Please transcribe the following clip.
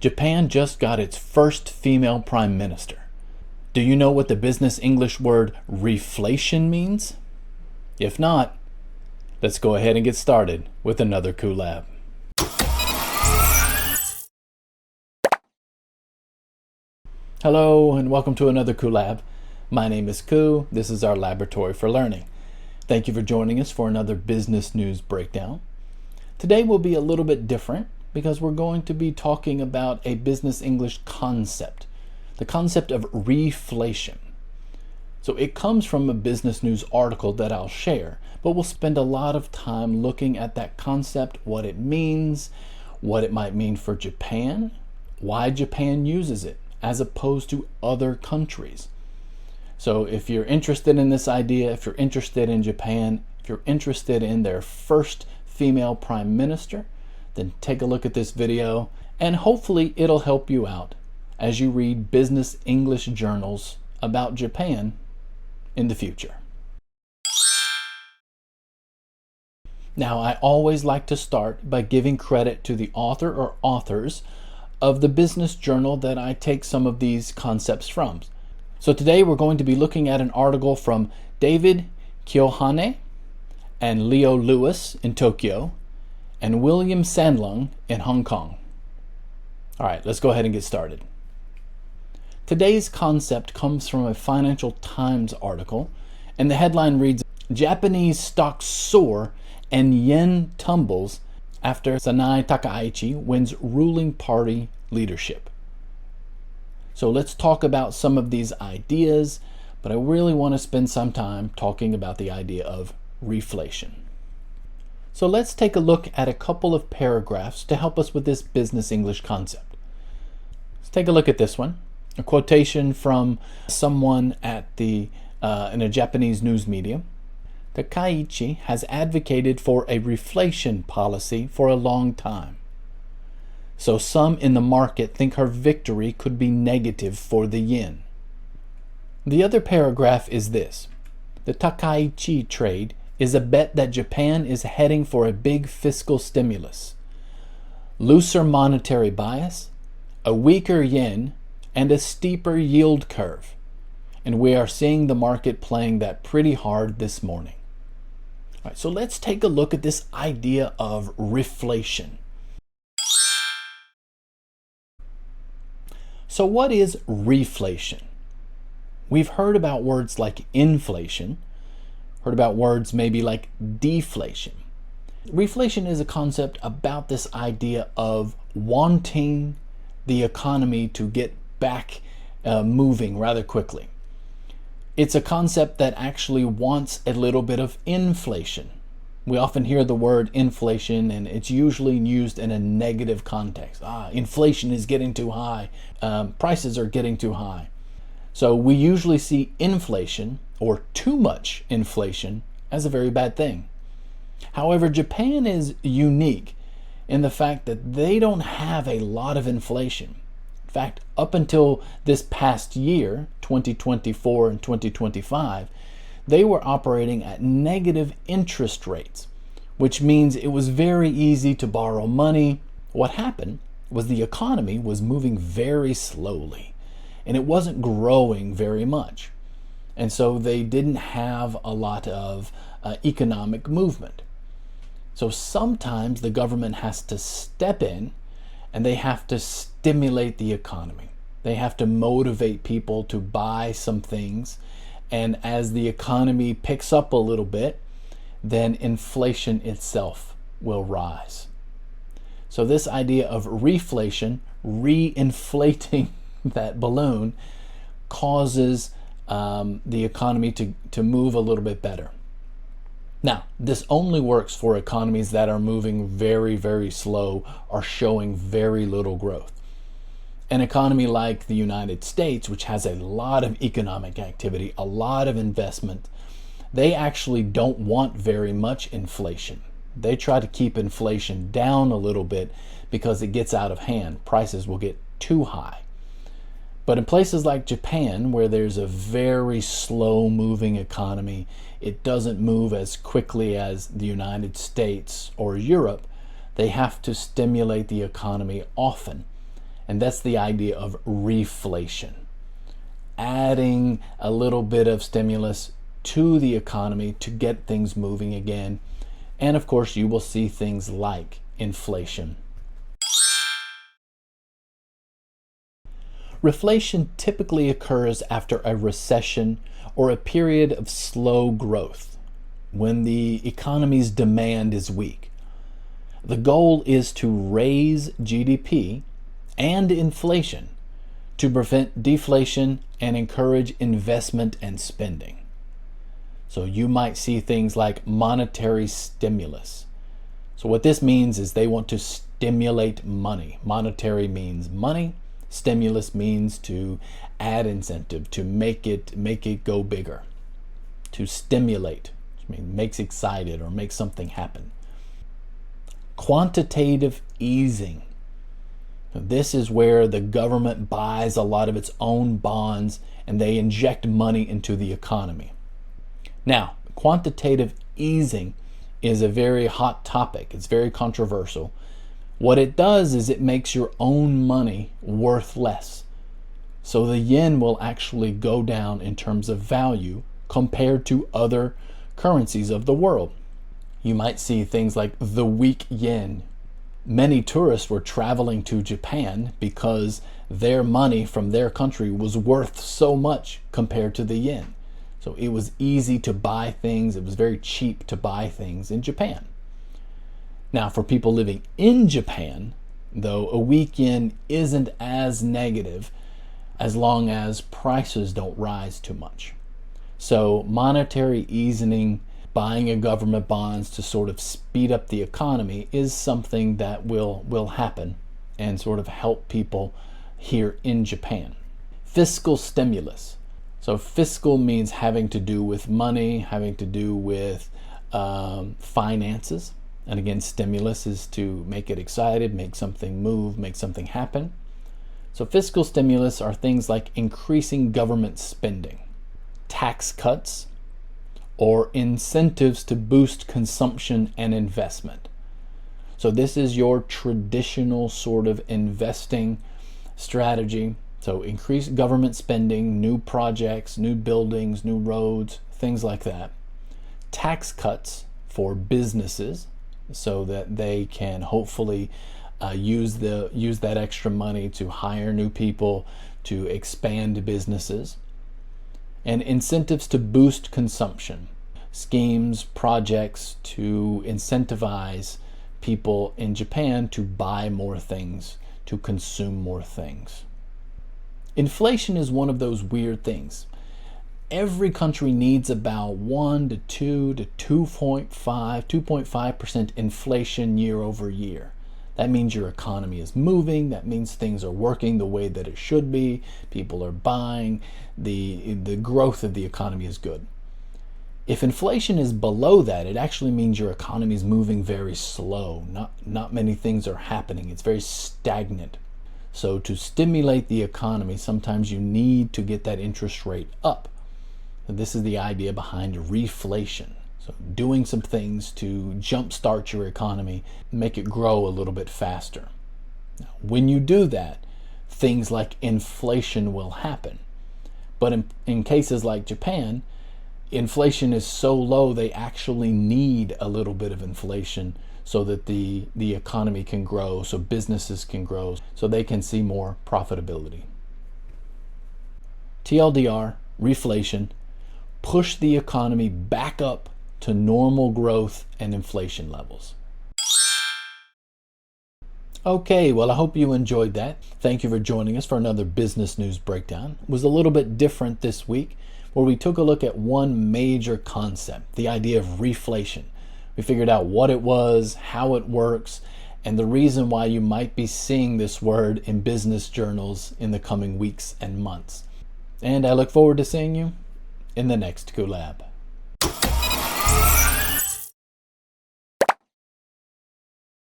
Japan just got its first female prime minister. Do you know what the business English word reflation means? If not, let's go ahead and get started with another KuLAB. Hello and welcome to another KuLAB. My name is Ku. This is our laboratory for learning. Thank you for joining us for another business news breakdown. Today will be a little bit different because we're going to be talking about a business English concept, the concept of reflation. So it comes from a business news article that I'll share, but we'll spend a lot of time looking at that concept, what it means, what it might mean for Japan, why Japan uses it as opposed to other countries. So if you're interested in this idea, if you're interested in Japan, if you're interested in their first female prime minister, then take a look at this video and hopefully it'll help you out as you read business English journals about Japan in the future. Now, I always like to start by giving credit to the author or authors of the business journal that I take some of these concepts from. So today we're going to be looking at an article from David Kyohane and Leo Lewis in Tokyo and William Sandlung in Hong Kong. All right, let's go ahead and get started. Today's concept comes from a Financial Times article, and the headline reads, Japanese stocks soar and yen tumbles after Sanai Takaichi wins ruling party leadership. So let's talk about some of these ideas, but I really want to spend some time talking about the idea of reflation. So let's take a look at a couple of paragraphs to help us with this business English concept. Let's take a look at this one, a quotation from someone at in a Japanese news media. Takaichi has advocated for a reflation policy for a long time. So some in the market think her victory could be negative for the yen. The other paragraph is this. The Takaichi trade is a bet that Japan is heading for a big fiscal stimulus, looser monetary bias, a weaker yen, and a steeper yield curve. And we are seeing the market playing that pretty hard this morning. All right, so let's take a look at this idea of reflation. So what is reflation? We've heard about words like inflation, heard about words maybe like deflation. Reflation is a concept about this idea of wanting the economy to get back moving rather quickly. It's a concept that actually wants a little bit of inflation. We often hear the word inflation and it's usually used in a negative context. Inflation is getting too high. Prices are getting too high. So we usually see inflation or too much inflation as a very bad thing. However, Japan is unique in the fact that they don't have a lot of inflation. In fact, up until this past year, 2024 and 2025, they were operating at negative interest rates, which means it was very easy to borrow money. What happened was the economy was moving very slowly and it wasn't growing very much. And so they didn't have a lot of economic movement. So sometimes the government has to step in and they have to stimulate the economy. They have to motivate people to buy some things. And as the economy picks up a little bit, then inflation itself will rise. So this idea of reflation, re-inflating that balloon, causes the economy to move a little bit better. Now, this only works for economies that are moving very, very slow or showing very little growth. An economy like the United States, which has a lot of economic activity, a lot of investment, they actually don't want very much inflation. They try to keep inflation down a little bit because it gets out of hand. Prices will get too high. But in places like Japan, where there's a very slow moving economy, it doesn't move as quickly as the United States or Europe. They have to stimulate the economy often. And that's the idea of reflation. Adding a little bit of stimulus to the economy to get things moving again. And of course, you will see things like inflation. Reflation typically occurs after a recession or a period of slow growth, when the economy's demand is weak. The goal is to raise GDP and inflation to prevent deflation and encourage investment and spending. So you might see things like monetary stimulus. So what this means is they want to stimulate money. Monetary means money. Stimulus means to add incentive, to make it go bigger, to stimulate, which means makes excited or makes something happen. Quantitative easing. This is where the government buys a lot of its own bonds and they inject money into the economy. Now, quantitative easing is a very hot topic. It's very controversial. What it does is it makes your own money worth less. So the yen will actually go down in terms of value compared to other currencies of the world. You might see things like the weak yen. Many tourists were traveling to Japan because their money from their country was worth so much compared to the yen. So it was easy to buy things. It was very cheap to buy things in Japan. Now, for people living in Japan, though, a weak yen isn't as negative as long as prices don't rise too much. So monetary easing, buying a government bonds to sort of speed up the economy is something that will happen and sort of help people here in Japan. Fiscal stimulus. So fiscal means having to do with money, having to do with finances. And again, stimulus is to make it excited, make something move, make something happen. So fiscal stimulus are things like increasing government spending, tax cuts, or incentives to boost consumption and investment. So this is your traditional sort of investing strategy. So increased government spending, new projects, new buildings, new roads, things like that. Tax cuts for businesses so that they can hopefully use that extra money to hire new people, to expand businesses. And incentives to boost consumption. Schemes, projects to incentivize people in Japan to buy more things, to consume more things. Inflation is one of those weird things. Every country needs about 1 to 2 to 2.5% inflation year over year. That means your economy is moving. That means things are working the way that it should be. People are buying. The growth of the economy is good. If inflation is below that, it actually means your economy is moving very slow. Not many things are happening. It's very stagnant. So to stimulate the economy, sometimes you need to get that interest rate up. And this is the idea behind reflation. So doing some things to jumpstart your economy, make it grow a little bit faster. Now, when you do that, things like inflation will happen. But in cases like Japan, inflation is so low they actually need a little bit of inflation so that the economy can grow, so businesses can grow, so they can see more profitability. TLDR, reflation, push the economy back up to normal growth and inflation levels. Okay, well, I hope you enjoyed that. Thank you for joining us for another business news breakdown. It was a little bit different this week, where we took a look at one major concept, the idea of reflation. We figured out what it was, how it works, and the reason why you might be seeing this word in business journals in the coming weeks and months. And I look forward to seeing you in the next KuLAB.